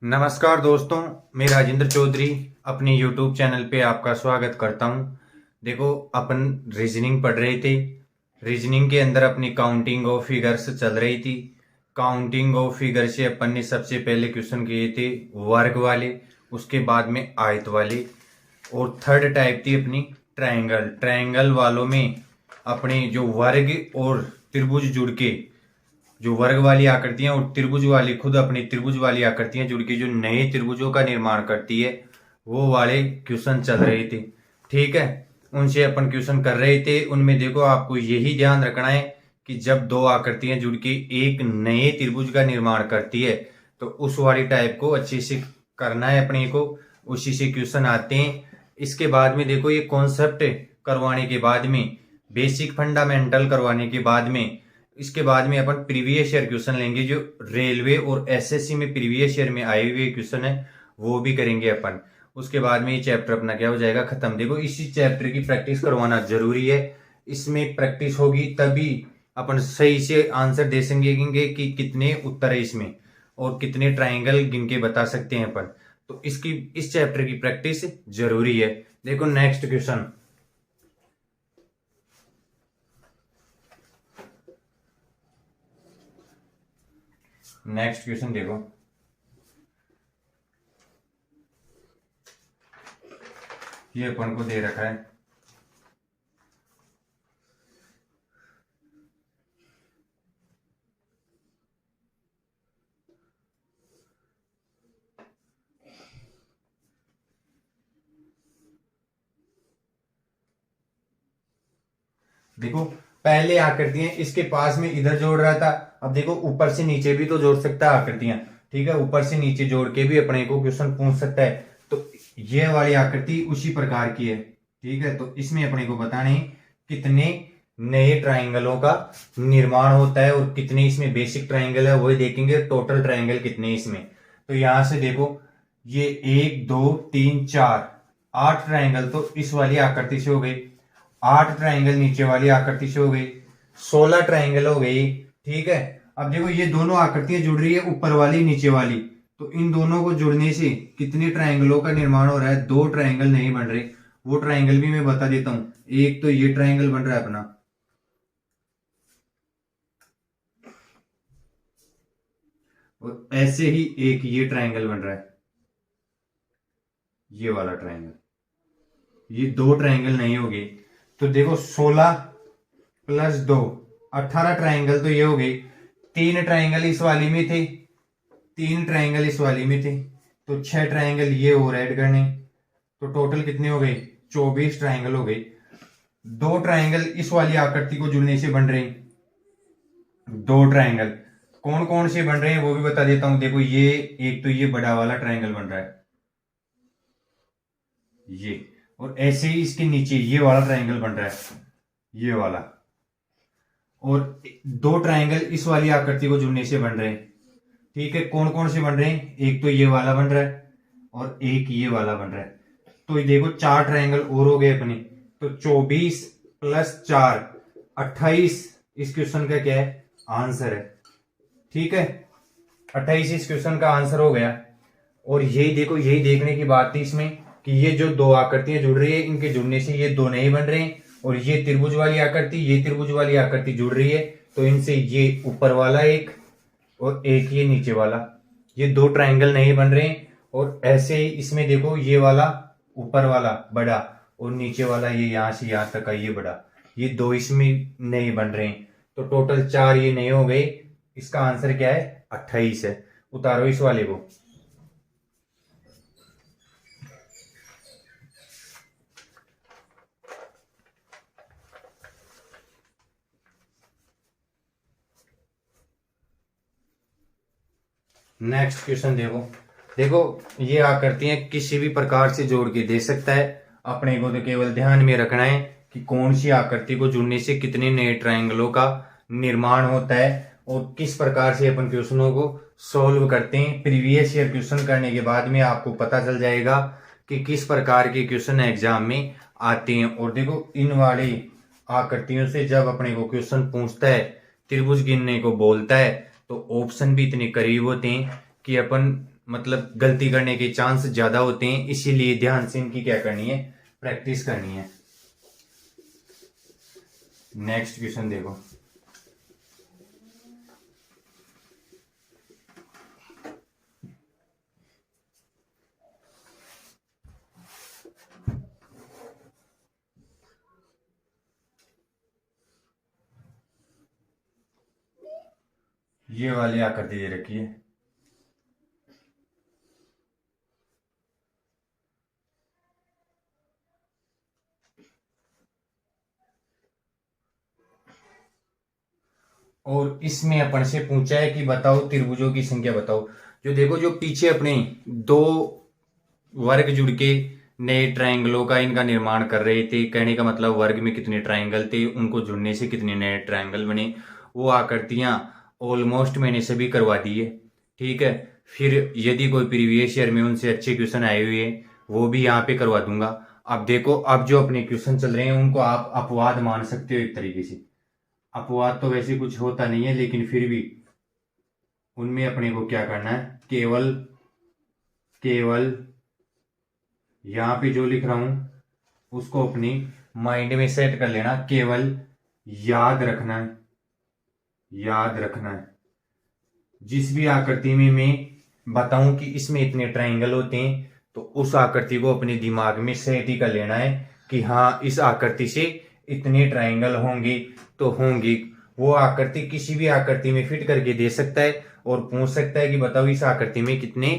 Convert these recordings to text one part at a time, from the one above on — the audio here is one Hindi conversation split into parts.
नमस्कार दोस्तों, मैं राजेंद्र चौधरी अपने YouTube चैनल पे आपका स्वागत करता हूँ। देखो, अपन रीजनिंग पढ़ रहे थे। रीजनिंग के अंदर अपनी काउंटिंग ऑफ फिगर्स चल रही थी। काउंटिंग ऑफ फिगर से अपन ने सबसे पहले क्वेश्चन किए थे वर्ग वाले, उसके बाद में आयत वाले, और थर्ड टाइप थी अपनी ट्रायंगल। ट्रायंगल वालों में अपने जो वर्ग और त्रिभुज जुड़ के, जो वर्ग वाली आकृतियां और त्रिभुज वाली, खुद अपनी त्रिभुज वाली आकृतियां जुड़ के जो नए त्रिभुजों का निर्माण करती है, वो वाले क्वेश्चन चल रहे थे। ठीक है, उनसे अपन क्वेश्चन कर रहे थे। उनमें देखो, आपको यही ध्यान रखना है कि जब दो आकृतियां जुड़ के एक नए त्रिभुज का निर्माण करती है, तो उस वाली टाइप को अच्छे से करना है अपने को, उसी से क्वेश्चन आते हैं। इसके बाद में देखो, ये कॉन्सेप्ट करवाने के बाद में, बेसिक फंडामेंटल करवाने के बाद में, इसके बाद में अपन प्रीवियस ईयर क्वेश्चन लेंगे। जो रेलवे और एसएससी में प्रीवियस ईयर में आए हुए क्वेश्चन है, वो भी करेंगे अपन। उसके बाद में ये चैप्टर अपना क्या हो जाएगा, खत्म। देखो, इसी चैप्टर की प्रैक्टिस करवाना जरूरी है। इसमें प्रैक्टिस होगी तभी अपन सही से आंसर दे सकेंगे कि कितने उत्तर है इसमें और कितने ट्राइंगल गिन के बता सकते हैं अपन। तो इस चैप्टर की प्रैक्टिस जरूरी है। देखो नेक्स्ट क्वेश्चन। नेक्स्ट क्वेश्चन देखो, ये अपन को दे रखा है। देखो, पहले आकृतियां इसके पास में इधर जोड़ रहा था। अब देखो, ऊपर से नीचे भी तो जोड़ सकता है आकृतियां। ठीक है, ऊपर से नीचे जोड़ के भी अपने को क्वेश्चन पूछ सकता है। तो ये वाली आकृति उसी प्रकार की है। ठीक है, तो इसमें अपने को बताने कितने नए ट्राइंगलों का निर्माण होता है और कितने इसमें बेसिक ट्राइंगल है, वही देखेंगे। टोटल ट्राइंगल कितने इसमें। तो यहां से देखो, ये 1 2 3 4 8 ट्राइंगल तो इस वाली आकृति से हो गई। 8 ट्राइंगल नीचे वाली आकृति से हो गई। 16 ट्राइंगल हो गई। ठीक है, अब देखो, ये दोनों आकृतियां जुड़ रही है, ऊपर वाली नीचे वाली। तो इन दोनों को जुड़ने से कितने ट्राइंगलों का निर्माण हो रहा है। 2 ट्राइंगल नहीं बन रहे। वो ट्राइंगल भी मैं बता देता हूं। एक तो ये ट्राइंगल बन रहा है अपना, और ऐसे ही एक ये ट्राइंगल बन रहा है, ये वाला ट्राइंगल। ये 2 ट्राइंगल नहीं हो गए। तो देखो, 16 + 2 18 ट्राइंगल तो ये हो गई। 3 ट्राइंगल इस वाली में थे, 3 ट्राइंगल इस वाली में थे, तो 6 ट्राइंगल ये और ऐड करने। तो टोटल कितने हो गए, 24 ट्राइंगल हो गए। 2 ट्राइंगल इस वाली आकृति को जुड़ने से बन रहे हैं। 2 ट्राइंगल कौन कौन से बन रहे हैं वो भी बता देता हूं। देखो, ये एक तो ये बड़ा वाला ट्राइंगल बन रहा है, ये, और ऐसे ही इसके नीचे ये वाला ट्राइंगल बन रहा है, ये वाला। और 2 ट्राइंगल इस वाली आकृति को जुड़ने से बन रहे हैं। ठीक है, कौन कौन से बन रहे हैं, एक तो ये वाला बन रहा है और एक ये वाला बन रहा है। तो ये देखो, 4 ट्राइंगल और हो गए अपने। तो 24 + 4 28 इस क्वेश्चन का क्या है, आंसर है। ठीक है, 28 इस क्वेश्चन का आंसर हो गया। और यही देखो, यही देखने की बात थी इसमें कि ये जो 2 आकृतियां जुड़ रही है, इनके जुड़ने से ये 2 नहीं बन रहे हैं। और ये त्रिभुज वाली आकृति, ये त्रिभुज वाली आकृति जुड़ रही है, तो इनसे ये ऊपर वाला एक और एक ये नीचे वाला, ये 2 ट्राइंगल नहीं बन रहे हैं। और ऐसे ही इसमें देखो, ये वाला ऊपर वाला बड़ा और नीचे वाला ये यहां से यहां तक का ये बड़ा, ये 2 इसमें नहीं बन रहे हैं। तो टोटल 4 ये नहीं हो गए। इसका आंसर क्या है, 28 है। उतारो इस वाले को। नेक्स्ट क्वेश्चन देखो। देखो, ये आकृतियां किसी भी प्रकार से जोड़ के दे सकता है। अपने को तो केवल ध्यान में रखना है कि कौन सी आकृति को जुड़ने से कितने नए ट्रायंगलों का निर्माण होता है और किस प्रकार से अपन क्वेश्चनों को सॉल्व करते हैं। प्रीवियस ईयर क्वेश्चन करने के बाद में आपको पता चल जाएगा कि किस प्रकार के क्वेश्चन एग्जाम में आते हैं। और देखो, इन वाली आकृतियों से जब अपने को क्वेश्चन पूछता है, त्रिभुज गिनने को बोलता है, तो ऑप्शन भी इतने करीब होते हैं कि अपन मतलब गलती करने के चांस ज्यादा होते हैं, इसीलिए ध्यान से इनकी क्या करनी है, प्रैक्टिस करनी है। नेक्स्ट क्वेश्चन देखो। ये वाली आकृति दे रखी है। और इसमें अपन से पूछा है कि बताओ त्रिभुजों की संख्या बताओ। जो देखो, जो पीछे अपने दो वर्ग जुड़ के नए ट्रायंगलों का इनका निर्माण कर रहे थे, कहने का मतलब वर्ग में कितने ट्रायंगल थे, उनको जुड़ने से कितने नए ट्रायंगल बने, वो आकृतियां ऑलमोस्ट मैंने सभी करवा दी है। ठीक है, फिर यदि कोई प्रीवियस ईयर में उनसे अच्छे क्वेश्चन आए हुए हैं वो भी यहाँ पे करवा दूंगा। अब देखो, अब जो अपने क्वेश्चन चल रहे हैं उनको आप अपवाद मान सकते हो एक तरीके से। अपवाद तो वैसे कुछ होता नहीं है, लेकिन फिर भी उनमें अपने को क्या करना है, केवल केवल यहाँ पे जो लिख रहा हूं उसको अपनी माइंड में सेट कर लेना, केवल याद रखना है, याद रखना है। जिस भी आकृति में मैं बताऊं कि इसमें इतने ट्रायंगल होते हैं, तो उस आकृति को अपने दिमाग में सेट ही कर लेना है कि हाँ, इस आकृति से इतने ट्रायंगल होंगे तो होंगे। वो आकृति किसी भी आकृति में फिट करके दे सकता है और पूछ सकता है कि बताओ इस आकृति में कितने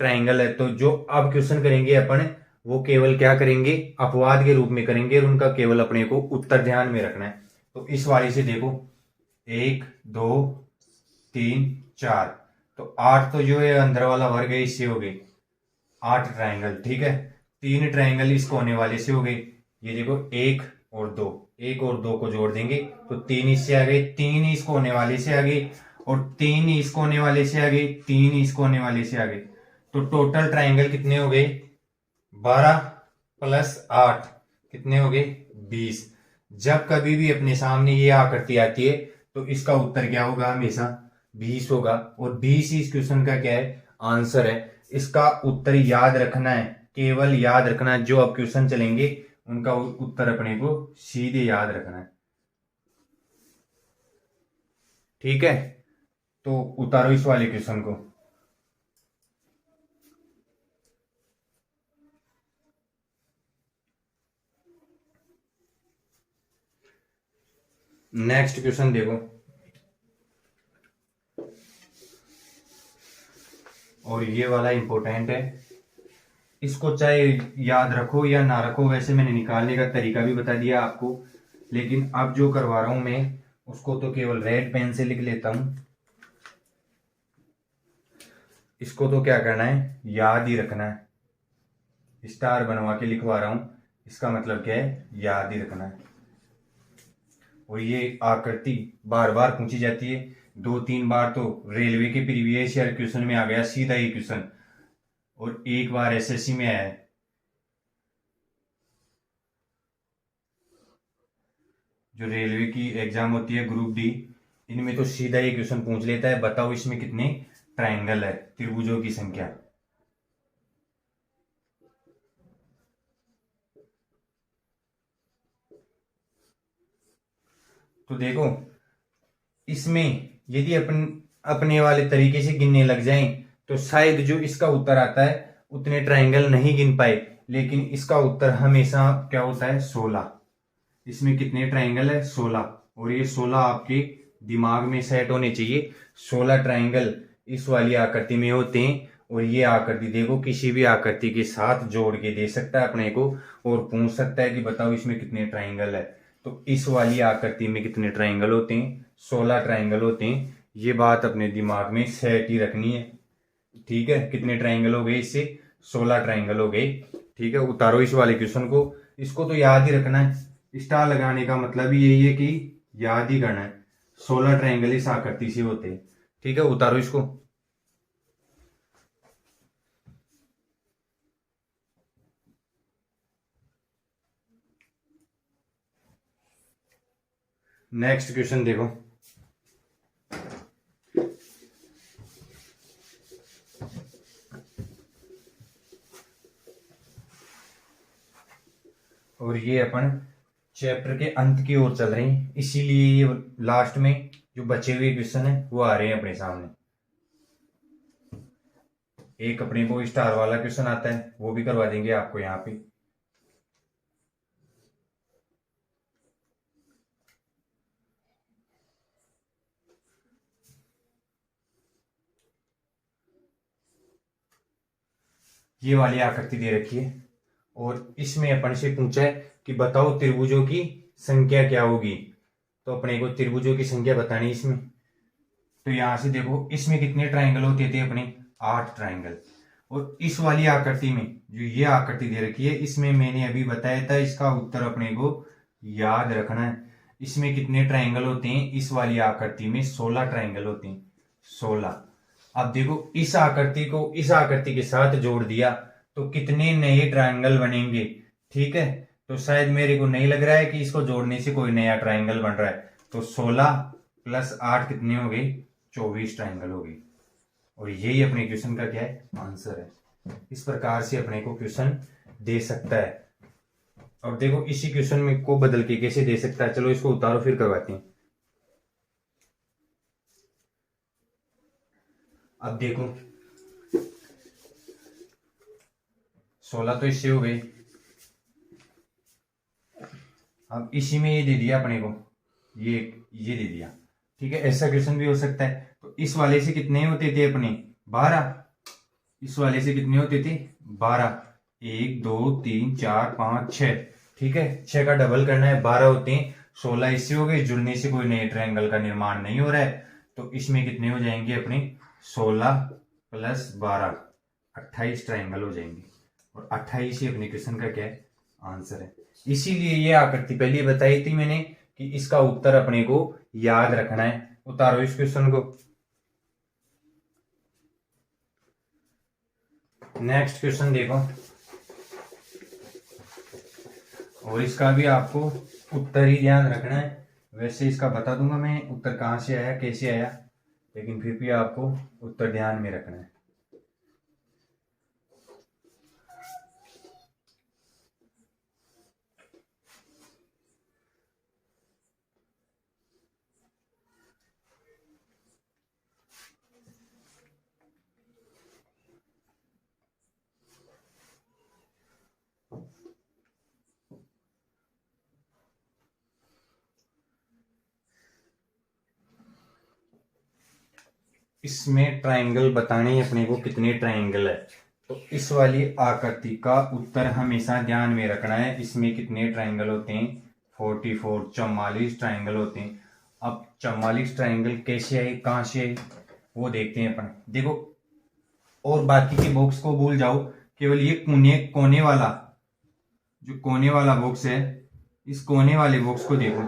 ट्रायंगल है। तो जो अब क्वेश्चन करेंगे अपन, वो केवल क्या करेंगे, अपवाद के रूप में करेंगे, और उनका केवल अपने को उत्तर ध्यान में रखना है। तो इस वाली से देखो, 1 2 3 4, तो 8 तो जो है अंदर वाला वर्ग है, इससे हो गए 8 ट्रायंगल। ठीक है, 3 ट्रायंगल इस कोने वाले से हो गए। ये देखो 1 और 2, 1 और 2 को जोड़ देंगे तो 3 इससे आ गए, 3 इस कोने वाले से आ गए, और 3 इस कोने वाले से आ गए, 3 इस कोने वाले से आ गए। तो टोटल ट्रायंगल कितने हो गए, 12 प्लस 8 कितने हो गए, 20। जब कभी भी अपने सामने ये आकृति आती है तो इसका उत्तर क्या होगा, हमेशा 20 होगा। और 20 इस क्वेश्चन का क्या है, आंसर है। इसका उत्तर याद रखना है, केवल याद रखना है। जो अब क्वेश्चन चलेंगे उनका उत्तर अपने को सीधे याद रखना है। ठीक है, तो उतारो इस वाले क्वेश्चन को। नेक्स्ट क्वेश्चन देखो, और ये वाला इंपॉर्टेंट है। इसको चाहे याद रखो या ना रखो, वैसे मैंने निकालने का तरीका भी बता दिया आपको, लेकिन अब जो करवा रहा हूं मैं उसको तो केवल रेड पेन से लिख लेता हूं। इसको तो क्या करना है, याद ही रखना है। स्टार बनवा के लिखवा रहा हूं, इसका मतलब क्या है, याद ही रखना है। और ये आकृति बार बार पूछी जाती है, 2-3 बार तो रेलवे के प्रीवियस ईयर क्वेश्चन में आ गया सीधा ये क्वेश्चन, और एक बार एसएससी में आया है। जो रेलवे की एग्जाम होती है ग्रुप डी, इनमें तो सीधा ये क्वेश्चन पूछ लेता है, बताओ इसमें कितने ट्रायंगल है, त्रिभुजों की संख्या। तो देखो, इसमें यदि अपन अपने वाले तरीके से गिनने लग जाएं तो शायद जो इसका उत्तर आता है उतने ट्रायंगल नहीं गिन पाए, लेकिन इसका उत्तर हमेशा क्या होता है, 16। इसमें कितने ट्रायंगल है, 16, और ये 16 आपके दिमाग में सेट होने चाहिए। 16 ट्रायंगल इस वाली आकृति में होते हैं, और ये आकृति देखो किसी भी आकृति के साथ जोड़ के दे सकता है अपने को, और पूछ सकता है कि बताओ इसमें कितने ट्रायंगल है। तो इस वाली आकृति में कितने ट्रायंगल होते हैं, 16 ट्रायंगल होते हैं। ये बात अपने दिमाग में सेट ही रखनी है। ठीक है, कितने ट्रायंगल हो गए, इससे 16 ट्रायंगल हो गए। ठीक है, उतारो इस वाले क्वेश्चन को। इसको तो याद ही रखना है, स्टार लगाने का मतलब ही यही है कि याद ही करना है। 16 ट्रायंगल इस आकृति से होते हैं। ठीक है, उतारो इसको। नेक्स्ट क्वेश्चन देखो, और ये अपन चैप्टर के अंत की ओर चल रहे हैं, इसीलिए ये लास्ट में जो बचे हुए क्वेश्चन है वो आ रहे हैं अपने सामने। एक अपने को स्टार वाला क्वेश्चन आता है, वो भी करवा देंगे आपको यहाँ पे। ये वाली आकृति दे रखी है और इसमें अपन से पूछा है कि बताओ त्रिभुजों की संख्या क्या होगी। तो अपने को त्रिभुजों की संख्या बतानी इसमें। तो यहां से देखो इसमें कितने ट्राइंगल होते थे अपने, 8 ट्राइंगल। और इस वाली आकृति में जो ये आकृति दे रखी है, इसमें मैंने अभी बताया था इसका उत्तर अपने को याद रखना है। इसमें कितने ट्राइंगल होते हैं, इस वाली आकृति में 16 ट्राइंगल होते हैं, 16। अब देखो इस आकृति को इस आकृति के साथ जोड़ दिया तो कितने नए ट्राइंगल बनेंगे। ठीक है, तो शायद मेरे को नहीं लग रहा है कि इसको जोड़ने से कोई नया ट्राइंगल बन रहा है। तो 16 + 8 कितने हो गए, 24 ट्राइंगल हो गए। और यही अपने क्वेश्चन का क्या है, आंसर है। इस प्रकार से अपने को क्वेश्चन दे सकता है। अब देखो इसी क्वेश्चन में को बदल के कैसे दे सकता है, चलो इसको उतारो फिर करवाते हैं। अब देखो 16 तो इससे हो गए। अब इसी में ये दे दिया अपने को, ये दे दिया। ठीक है, ऐसा क्वेश्चन भी हो सकता है। तो इस वाले से कितने होते थे अपने, 12। इस वाले से कितने होते थे, 12। 1 2 3 4 5 6। ठीक है, 6 का डबल करना है, 12 होते हैं। 16 इससे हो गए, जुड़ने से कोई नए ट्रायंगल का निर्माण नहीं हो रहा है। तो इसमें कितने हो जाएंगे अपने, 16 + 12 28 ट्रायंगल हो जाएंगे। और 28 ही अपने क्वेश्चन का क्या है, आंसर है। इसीलिए ये आकृति पहले बताई थी मैंने कि इसका उत्तर अपने को याद रखना है। उतारो इस क्वेश्चन को। नेक्स्ट क्वेश्चन देखो, और इसका भी आपको उत्तर ही ध्यान रखना है। वैसे इसका बता दूंगा मैं उत्तर कहां से आया कैसे आया, लेकिन फिर भी आपको उत्तर ध्यान में रखना है। इसमें ट्रायंगल बताने हैं अपने को कितने ट्रायंगल है। तो इस वाली आकृति का उत्तर हमेशा ध्यान में रखना है। इसमें कितने ट्रायंगल होते हैं, 44 44 ट्रायंगल होते हैं। अब 44 ट्रायंगल कैसे आए कहां से आए वो देखते हैं अपन। देखो और बाकी के बॉक्स को भूल जाओ, केवल ये कोने वाला जो कोने वाला बॉक्स है, इस कोने वाले बॉक्स को देखो,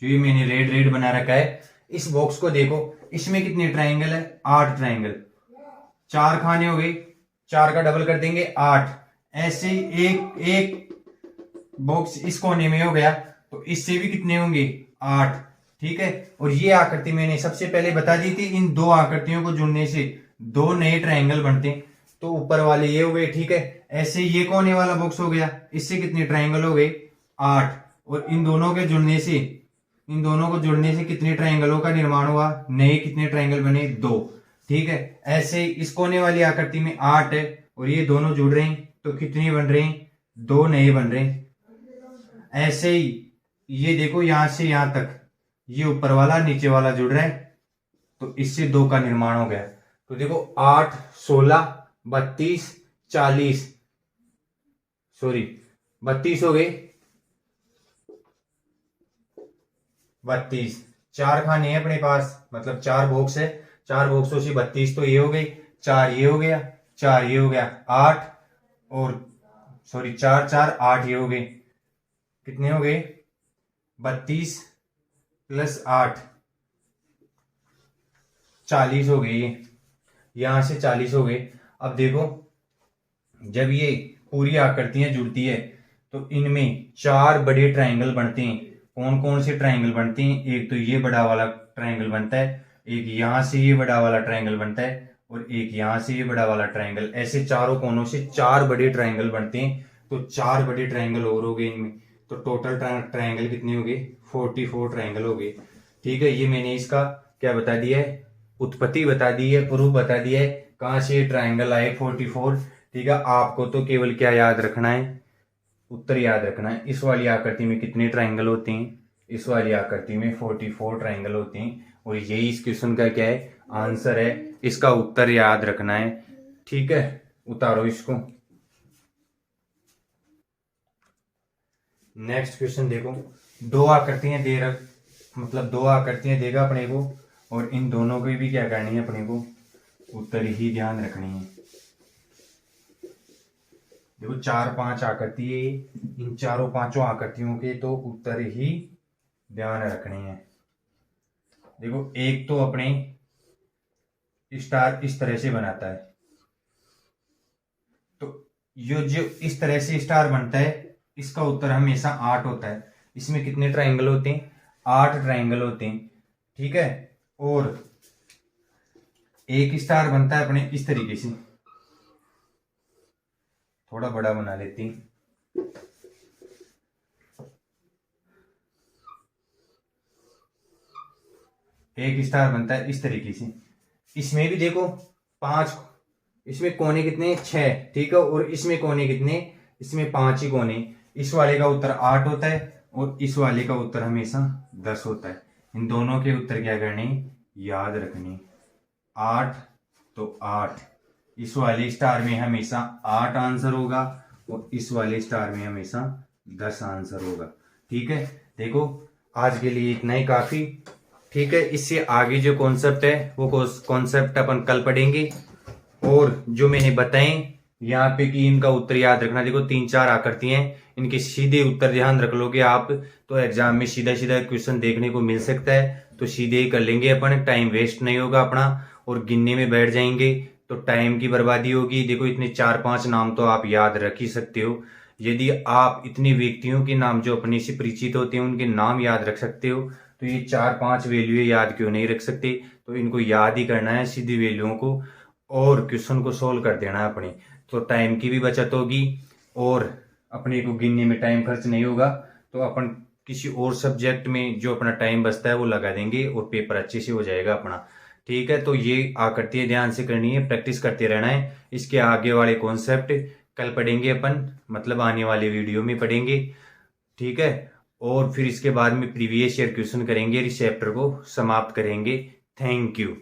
जो ये मैंने रेड रेड बना रखा है, इस बॉक्स को देखो। इसमें कितने ट्रायंगल है, 8 ट्रायंगल। 4 खाने हो गए, 4 का डबल कर देंगे 8। ऐसे एक एक बॉक्स इस कोने में हो गया, तो इससे भी कितने होंगे, 8। ठीक है, और ये आकृति मैंने सबसे पहले बता दी थी, इन दो आकृतियों को जुड़ने से 2 नए ट्रायंगल बनते हैं। तो ऊपर वाले ये हो गए। ठीक है, ऐसे ये कोने वाला बॉक्स हो गया, इससे कितने ट्रायंगल हो गए, 8। और इन दोनों को जुड़ने से कितने ट्रायंगलों का निर्माण हुआ, नए कितने ट्रायंगल बने, 2। ठीक है, ऐसे इस कोने वाली आकृति में 8 है और ये दोनों जुड़ रहे हैं, तो कितने बन रहे हैं, 2 नए बन रहे हैं। ऐसे ही ये देखो यहां से यहां तक ये ऊपर वाला नीचे वाला जुड़ रहा है, तो इससे 2 का निर्माण हो गया। तो देखो 8 16 32 40, सॉरी 32 हो गए, 32। 4 खाने हैं अपने पास, मतलब 4 बॉक्स है, 4 बॉक्सों से 32, तो ये हो गई, 4 ये हो गया, 4 ये हो गया, 8 और सॉरी 4 4 8 ये हो गए। कितने हो गए, 32 + 8 40 हो गए। ये यहां से 40 हो गए। अब देखो जब ये पूरी आकृतियां जुड़ती है तो इनमें 4 बड़े ट्रायंगल बनते हैं। कौन कौन से ट्रायंगल बनते हैं, एक तो ये बड़ा वाला ट्रायंगल बनता है, एक यहां से ये बड़ा वाला ट्रायंगल बनता है और एक यहां से ये बड़ा वाला ट्रायंगल। ऐसे चारों कोनों से 4 बड़े ट्रायंगल बनते हैं। तो 4 बड़े ट्रायंगल और हो गए इनमें, तो टोटल ट्रायंगल कितने हो गए, 44 ट्रायंगल हो गए। ठीक है, ये मैंने इसका क्या बता दिया है, उत्पत्ति बता दी है, प्रूफ बता दिया है कहाँ से ये ट्रायंगल आए 44। ठीक है, आपको तो केवल क्या याद रखना है, उत्तर याद रखना है। इस वाली आकृति में कितने ट्रायंगल होते हैं, इस वाली आकृति में 44 ट्रायंगल होते हैं, और यही इस क्वेश्चन का क्या है, आंसर है। इसका उत्तर याद रखना है। ठीक है, उतारो इसको। नेक्स्ट क्वेश्चन देखो, दो आकृतियां दे रख, मतलब दो आकृतियां देगा अपने को, और इन दोनों को भी क्या करनी है अपने को, उत्तर ही ध्यान रखनी है। देखो 4-5 आकृति है, इन चारों पांचों आकृतियों के तो उत्तर ही ध्यान रखने हैं। देखो एक तो अपने स्टार इस तरह से बनाता है, तो ये जो इस तरह से स्टार बनता है, इसका उत्तर हमेशा 8 होता है। इसमें कितने ट्रायंगल होते हैं, 8 ट्रायंगल होते हैं। ठीक है, और एक स्टार बनता है अपने इस तरीके से, थोड़ा बड़ा बना लेती हैं। एक स्टार बनता है इस तरीके से। इसमें भी देखो 5, इसमें कोने कितने, 6। ठीक है, और इसमें कोने कितने, इसमें 5 ही कोने। इस वाले का उत्तर 8 होता है, और इस वाले का उत्तर हमेशा 10 होता है। इन दोनों के उत्तर क्या करने, याद रखने। 8 तो 8, इस वाले स्टार में हमेशा 8 आंसर होगा, और इस वाले स्टार में हमेशा 10 आंसर होगा। ठीक है, देखो आज के लिए इतना ही काफी। ठीक है, इससे आगे जो कॉन्सेप्ट है वो कॉन्सेप्ट अपन कल पढ़ेंगे। और जो मैंने बताए यहाँ पे कि इनका उत्तर याद रखना। देखो 3-4 आकृतियां हैं, इनके सीधे उत्तर ध्यान रख लोगे आप, तो एग्जाम में सीधा सीधा क्वेश्चन देखने को मिल सकता है। तो सीधे ही कर लेंगे अपन, टाइम वेस्ट नहीं होगा अपना, और गिनने में बैठ जाएंगे तो टाइम की बर्बादी होगी। देखो इतने 4-5 नाम तो आप याद रख ही सकते हो। यदि आप इतने व्यक्तियों के नाम जो अपने से परिचित होते हैं उनके नाम याद रख सकते हो, तो ये 4-5 वैल्यू याद क्यों नहीं रख सकते। तो इनको याद ही करना है, सीधी वैल्यूओं को, और क्वेश्चन को सोल्व कर देना है अपने। तो टाइम की भी बचत होगी, और अपने को गिनने में टाइम खर्च नहीं होगा। तो अपन किसी और सब्जेक्ट में जो अपना टाइम बचता है वो लगा देंगे, और पेपर अच्छे से हो जाएगा अपना। ठीक है, तो ये आकृतियां ध्यान से करनी है, प्रैक्टिस करते रहना है। इसके आगे वाले कॉन्सेप्ट कल पढ़ेंगे अपन, मतलब आने वाले वीडियो में पढ़ेंगे। ठीक है, और फिर इसके बाद में प्रीवियस ईयर क्वेश्चन करेंगे, इस चैप्टर को समाप्त करेंगे। Thank you.